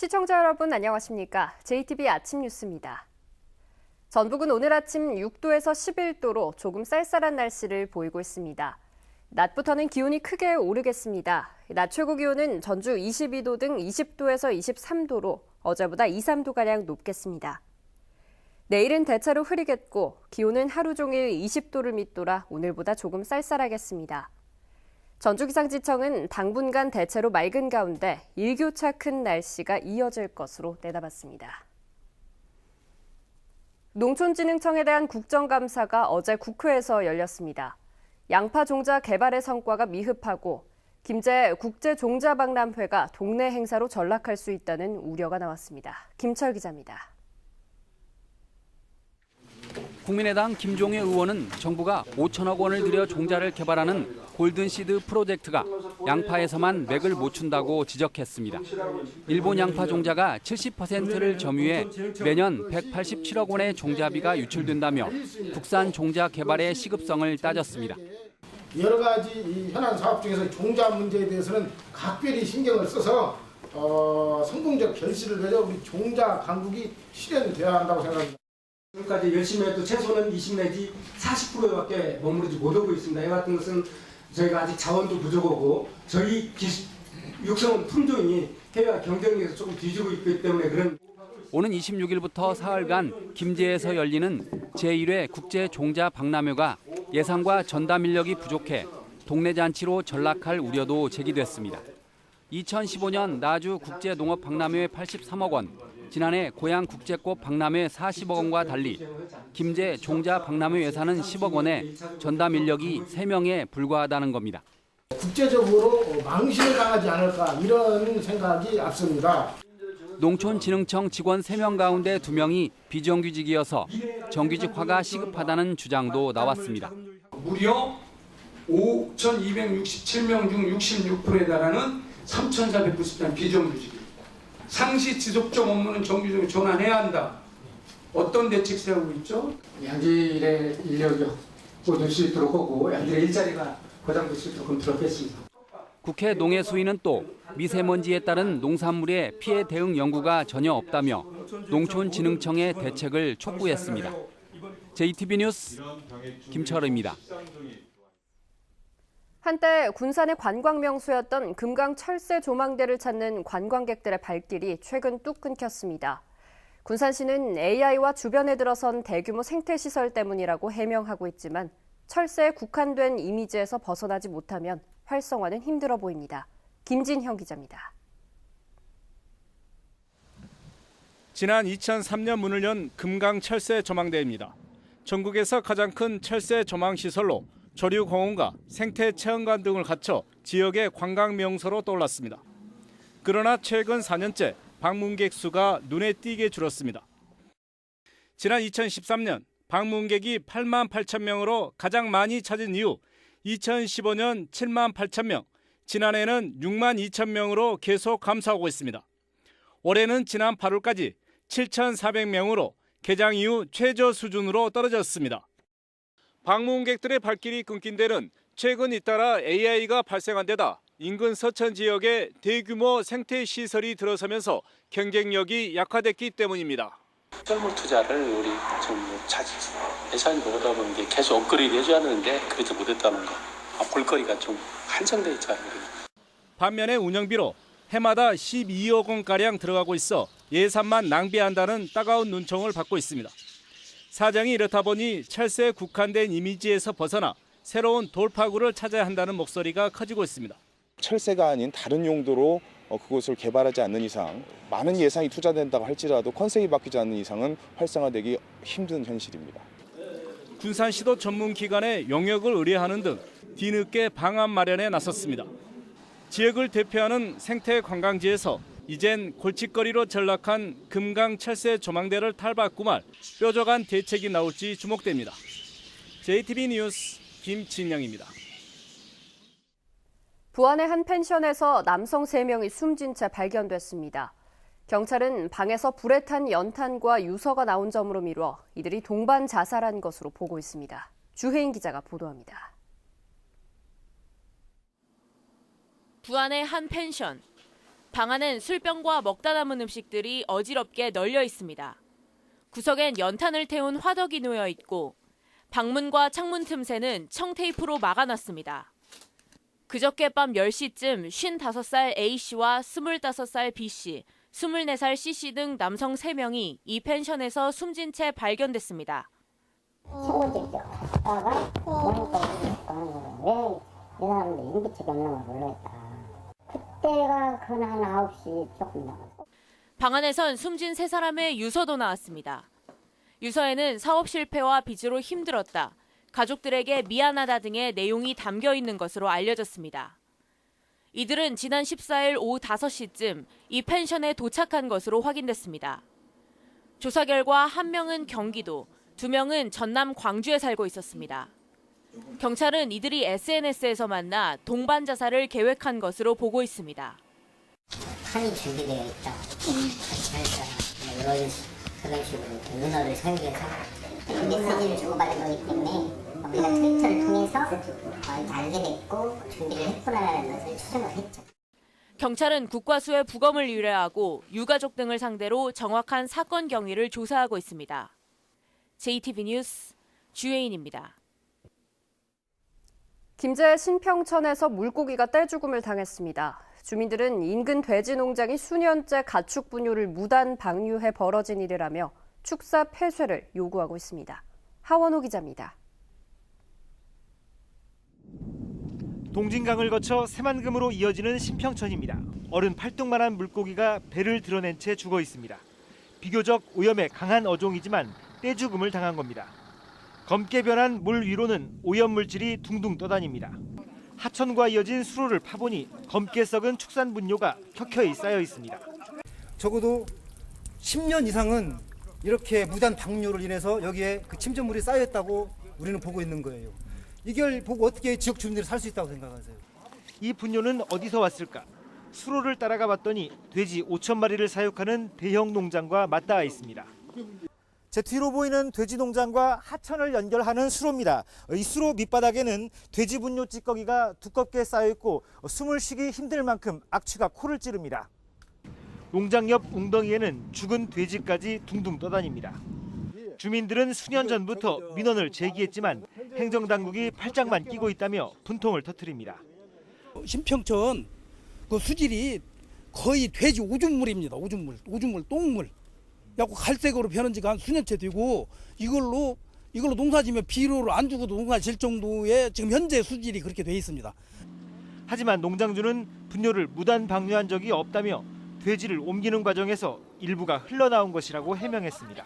시청자 여러분 안녕하십니까? JTBC 아침 뉴스입니다. 전북은 오늘 아침 6도에서 11도로 조금 쌀쌀한 날씨를 보이고 있습니다. 낮부터는 기온이 크게 오르겠습니다. 낮 최고 기온은 전주 22도 등 20도에서 23도로 어제보다 2, 3도가량 높겠습니다. 내일은 대체로 흐리겠고 기온은 하루 종일 20도를 밑돌아 오늘보다 조금 쌀쌀하겠습니다. 전주기상지청은 당분간 대체로 맑은 가운데 일교차 큰 날씨가 이어질 것으로 내다봤습니다. 농촌진흥청에 대한 국정감사가 어제 국회에서 열렸습니다. 양파 종자 개발의 성과가 미흡하고 김제 국제종자박람회가 동네 행사로 전락할 수 있다는 우려가 나왔습니다. 김철 기자입니다. 국민의당 김종회 의원은 정부가 5천억 원을 들여 종자를 개발하는 골든시드 프로젝트가 양파에서만 맥을 못 춘다고 지적했습니다. 일본 양파 종자가 70%를 점유해 매년 187억 원의 종자비가 유출된다며 국산 종자 개발의 시급성을 따졌습니다. 여러 가지 이 현안 사업 중에서 종자 문제에 대해서는 각별히 신경을 써서 성공적 결실을 내려 우리 종자 강국이 실현되어야 한다고 생각합니다. 지금까지 열심히 해도 최소는 20 내지 40%밖에 머무르지 못하고 있습니다. 이 같은 것은 저희가 아직 자원도 부족하고 저희 육성 품종이 해외와 경쟁력에서 조금 뒤지고 있기 때문에 그런. 오는 26일부터 사흘간 김제에서 열리는 제1회 국제종자박람회가 예산과 전담 인력이 부족해 동네 잔치로 전락할 우려도 제기됐습니다. 2015년 나주 국제농업박람회 83억 원, 지난해 고양 국제꽃 박람회 40억 원과 달리 김제 종자 박람회 예산은 10억 원에 전담 인력이 3명에 불과하다는 겁니다. 국제적으로 망신을 당하지 않을까 이런 생각이 앞섭니다. 농촌진흥청 직원 3명 가운데 2명이 비정규직이어서 정규직 화가 시급하다는 주장도 나왔습니다. 무려 5,267명 중 66%에 달하는 3,490단 비정규직입니다. 상시 지속적 업무는 정규직으로 전환해야 한다. 어떤 대책 세우고 있죠? 양질의 인력이 보존 수 있도록 하고 양질의 일자리가 보장될 수 있도록 검토하겠습니다. 국회 농해수위는 또 미세먼지에 따른 농산물의 피해 대응 연구가 전혀 없다며 농촌진흥청의 대책을 촉구했습니다. JTBC 뉴스 김철우입니다. 한때 군산의 관광 명소였던 금강 철새 조망대를 찾는 관광객들의 발길이 최근 뚝 끊겼습니다. 군산시는 AI와 주변에 들어선 대규모 생태시설 때문이라고 해명하고 있지만 철새에 국한된 이미지에서 벗어나지 못하면 활성화는 힘들어 보입니다. 김진형 기자입니다. 지난 2003년 문을 연 금강 철새 조망대입니다. 전국에서 가장 큰 철새 조망 시설로 조류공원과 생태체험관 등을 갖춰 지역의 관광 명소로 떠올랐습니다. 그러나 최근 4년째 방문객 수가 눈에 띄게 줄었습니다. 지난 2013년 방문객이 8만 8천 명으로 가장 많이 찾은 이후 2015년 7만 8천 명, 지난해는 6만 2천 명으로 계속 감소하고 있습니다. 올해는 지난 8월까지 7,400명으로 개장 이후 최저 수준으로 떨어졌습니다. 방문객들의 발길이 끊긴 데는 최근 잇따라 AI가 발생한 데다 인근 서천 지역에 대규모 생태시설이 들어서면서 경쟁력이 약화됐기 때문입니다. 시설물 투자를 우리 좀 예산이 보다 보는 게 계속 업그레이드 해줘야 하는데 그러지 못했다는 거. 볼거리가 좀 한정돼 있잖아요. 반면에 운영비로 해마다 12억 원가량 들어가고 있어 예산만 낭비한다는 따가운 눈총을 받고 있습니다. 사정이 이렇다 보니 철새에 국한된 이미지에서 벗어나 새로운 돌파구를 찾아야 한다는 목소리가 커지고 있습니다. 철새가 아닌 다른 용도로 그곳을 개발하지 않는 이상 많은 예산이 투자된다고 할지라도 컨셉이 바뀌지 않는 이상은 활성화되기 힘든 현실입니다. 군산시도 전문기관에 용역을 의뢰하는 등 뒤늦게 방안 마련에 나섰습니다. 지역을 대표하는 생태 관광지에서 이젠 골칫거리로 전락한 금강 철새 조망대를 탈바꿈할 뾰족한 대책이 나올지 주목됩니다. JTBC 뉴스 김진영입니다. 부안의 한 펜션에서 남성 3명이 숨진 채 발견됐습니다. 경찰은 방에서 불에 탄 연탄과 유서가 나온 점으로 미뤄 이들이 동반 자살한 것으로 보고 있습니다. 주혜인 기자가 보도합니다. 부안의 한 펜션. 방 안엔 술병과 먹다 남은 음식들이 어지럽게 널려 있습니다. 구석엔 연탄을 태운 화덕이 놓여 있고 방문과 창문 틈새는 청테이프로 막아놨습니다. 그저께 밤 10시쯤 55살 A씨와 25살 B씨, 24살 C씨 등 남성 3명이 이 펜션에서 숨진 채 발견됐습니다. 친구들이 갔다가 보니까 왜 이 사람들 인기척이 없는 걸 몰랐다. 그때가 그한 9시 조금 넘었어. 방 안에선 숨진 3사람의 유서도 나왔습니다. 유서에는 사업 실패와 빚으로 힘들었다, 가족들에게 미안하다 등의 내용이 담겨 있는 것으로 알려졌습니다. 이들은 지난 14일 오후 5시쯤 이 펜션에 도착한 것으로 확인됐습니다. 조사 결과 1명은 경기도, 2명은 전남 광주에 살고 있었습니다. 경찰은 이들이 SNS에서 만나 동반 자살을 계획한 것으로 보고 있습니다. 판이 준비되어 있다. 그런 식으로 문어를 설계해서 메시지를 주고받은 거기 때문에 우리가 트위터를 통해서 알게 됐고 준비를 했구나라는 것을 추정을 했죠. 경찰은 국과수에 부검을 의뢰하고 유가족 등을 상대로 정확한 사건 경위를 조사하고 있습니다. JTB 뉴스 주혜인입니다. 김제 신평천에서 물고기가 떼죽음을 당했습니다. 주민들은 인근 돼지 농장이 수년째 가축 분뇨를 무단 방류해 벌어진 일이라며 축사 폐쇄를 요구하고 있습니다. 하원호 기자입니다. 동진강을 거쳐 새만금으로 이어지는 신평천입니다. 어른 팔뚝만한 물고기가 배를 드러낸 채 죽어 있습니다. 비교적 오염에 강한 어종이지만 떼죽음을 당한 겁니다. 검게 변한 물 위로는 오염물질이 둥둥 떠다닙니다. 하천과 이어진 수로를 파보니 검게 썩은 축산 분뇨가 켜켜이 쌓여 있습니다. 적어도 10년 이상은 이렇게 무단 방류를 인해서 여기에 그 침전물이 쌓여있다고 우리는 보고 있는 거예요. 이걸 보고 어떻게 지역 주민들이 살 수 있다고 생각하세요? 이 분뇨는 어디서 왔을까? 수로를 따라가 봤더니 돼지 5천 마리를 사육하는 대형 농장과 맞닿아 있습니다. 제 뒤로 보이는 돼지 농장과 하천을 연결하는 수로입니다. 이 수로 밑바닥에는 돼지 분뇨 찌꺼기가 두껍게 쌓여있고 숨을 쉬기 힘들 만큼 악취가 코를 찌릅니다. 농장 옆 웅덩이에는 죽은 돼지까지 둥둥 떠다닙니다. 주민들은 수년 전부터 민원을 제기했지만 행정당국이 팔짱만 끼고 있다며 분통을 터뜨립니다. 신평천 그 수질이 거의 돼지 오줌물입니다. 오줌물, 똥물. 야구 갈색으로 변한 지가 한 수년째 되고 이걸로 농사지면 비료를 안 주고도 농사 질 정도의 지금 현재 수질이 그렇게 돼 있습니다. 하지만 농장주는 분뇨를 무단 방류한 적이 없다며 돼지를 옮기는 과정에서 일부가 흘러나온 것이라고 해명했습니다.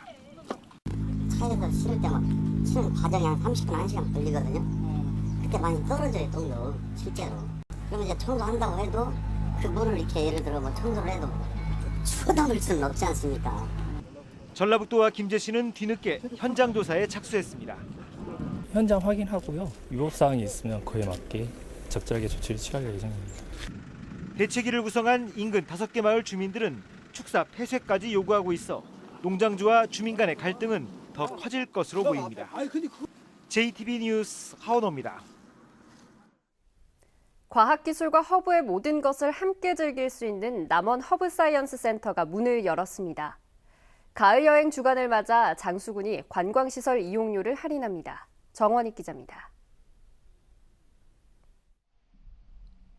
차에서 실을 때 막 치는 과정이 한 30분, 1시간 걸리거든요. 그때 많이 떨어져요, 똥도 실제로. 그러면 이제 청소한다고 해도 그 물을 이렇게 예를 들어 뭐 청소를 해도 쳐담을 수는 없지 않습니까? 전라북도와 김제시는 뒤늦게 현장 조사에 착수했습니다. 현장 확인하고요. 위법사항이 있으면 그에 맞게 적절하게 조치를 취할 예정입니다. 대책위를 구성한 인근 5개 마을 주민들은 축사 폐쇄까지 요구하고 있어 농장주와 주민 간의 갈등은 더 커질 것으로 보입니다. JTB 뉴스 하원호입니다. 과학기술과 허브의 모든 것을 함께 즐길 수 있는 남원 허브사이언스 센터가 문을 열었습니다. 가을 여행 주간을 맞아 장수군이 관광시설 이용료를 할인합니다. 정원익 기자입니다.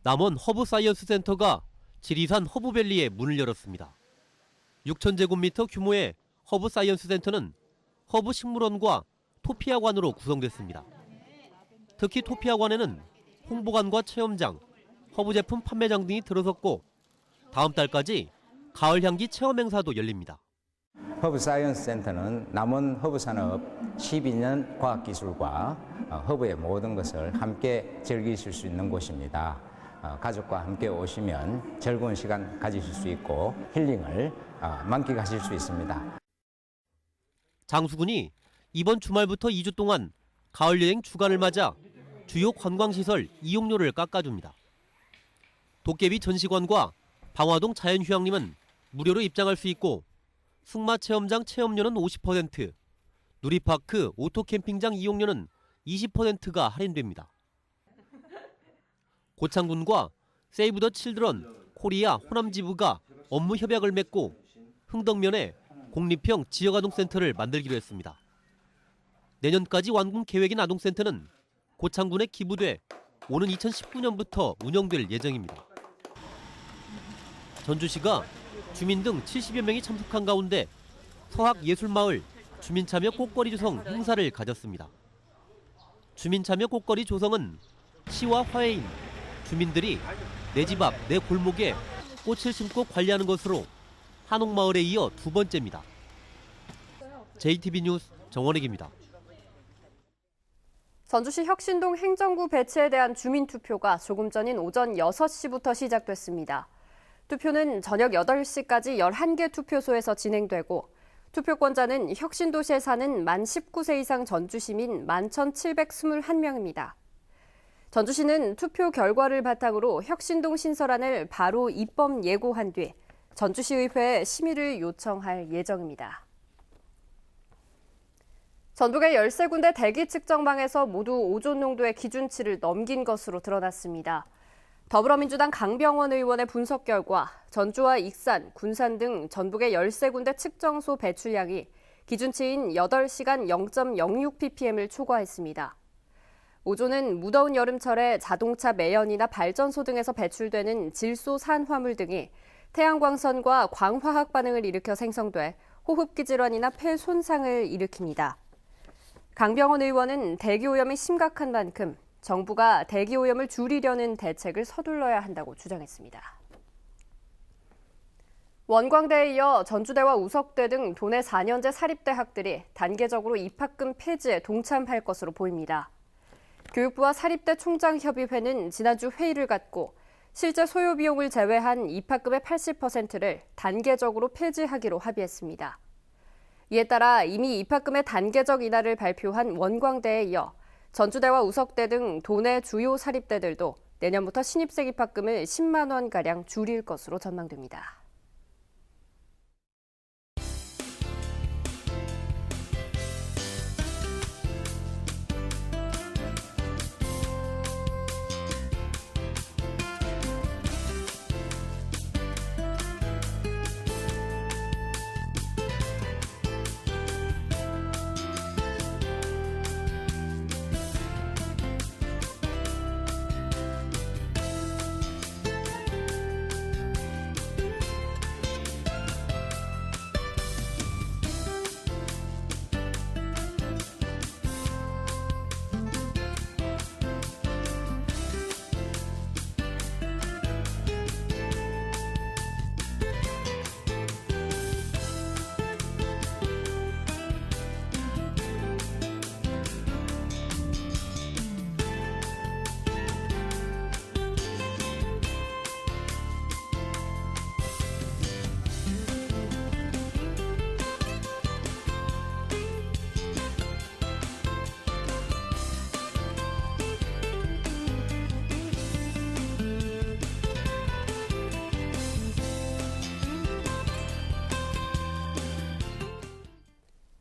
남원 허브사이언스 센터가 지리산 허브밸리에 문을 열었습니다. 6,000제곱미터 규모의 허브사이언스 센터는 허브 식물원과 토피아관으로 구성됐습니다. 특히 토피아관에는 홍보관과 체험장, 허브 제품 판매장 등이 들어섰고 다음 달까지 가을 향기 체험 행사도 열립니다. 허브사이언스 센터는 남원 허브산업 12년 과학기술과 허브의 모든 것을 함께 즐기실 수 있는 곳입니다. 가족과 함께 오시면 즐거운 시간 가지실 수 있고 힐링을 만끽하실 수 있습니다. 장수군이 이번 주말부터 2주 동안 가을 여행 주간을 맞아 주요 관광시설 이용료를 깎아줍니다. 도깨비 전시관과 방화동 자연휴양림은 무료로 입장할 수 있고 승마 체험장 체험료는 50%, 누리파크 오토캠핑장 이용료는 20%가 할인됩니다. 고창군과 세이브 더 칠드런 코리아 호남지부가 업무 협약을 맺고 흥덕면에 공립형 지역아동센터를 만들기로 했습니다. 내년까지 완공 계획인 아동센터는 고창군에 기부돼 오는 2019년부터 운영될 예정입니다. 전주시가 주민 등 70여 명이 참석한 가운데 서학예술마을 주민참여 꽃거리 조성 행사를 가졌습니다. 주민참여 꽃거리 조성은 시와 화해인, 주민들이 내 집 앞, 내 골목에 꽃을 심고 관리하는 것으로 한옥마을에 이어 두 번째입니다. JTB 뉴스 정원익입니다. 전주시 혁신동 행정구 배치에 대한 주민투표가 조금 전인 오전 6시부터 시작됐습니다. 투표는 저녁 8시까지 11개 투표소에서 진행되고 투표권자는 혁신도시에 사는 만 19세 이상 전주시민 11,721명입니다. 전주시는 투표 결과를 바탕으로 혁신동 신설안을 바로 입법 예고한 뒤 전주시의회에 심의를 요청할 예정입니다. 전북의 13군데 대기 측정망에서 모두 오존 농도의 기준치를 넘긴 것으로 드러났습니다. 더불어민주당 강병원 의원의 분석 결과 전주와 익산, 군산 등 전북의 13군데 측정소 배출량이 기준치인 8시간 0.06ppm을 초과했습니다. 오존은 무더운 여름철에 자동차 매연이나 발전소 등에서 배출되는 질소 산화물 등이 태양광선과 광화학 반응을 일으켜 생성돼 호흡기 질환이나 폐 손상을 일으킵니다. 강병원 의원은 대기오염이 심각한 만큼 정부가 대기오염을 줄이려는 대책을 서둘러야 한다고 주장했습니다. 원광대에 이어 전주대와 우석대 등 도내 4년제 사립대학들이 단계적으로 입학금 폐지에 동참할 것으로 보입니다. 교육부와 사립대 총장협의회는 지난주 회의를 갖고 실제 소요 비용을 제외한 입학금의 80%를 단계적으로 폐지하기로 합의했습니다. 이에 따라 이미 입학금의 단계적 인하를 발표한 원광대에 이어 전주대와 우석대 등 도내 주요 사립대들도 내년부터 신입생 입학금을 10만 원가량 줄일 것으로 전망됩니다.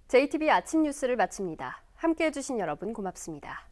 JTB 아침 뉴스를 마칩니다. 함께해 주신 여러분 고맙습니다.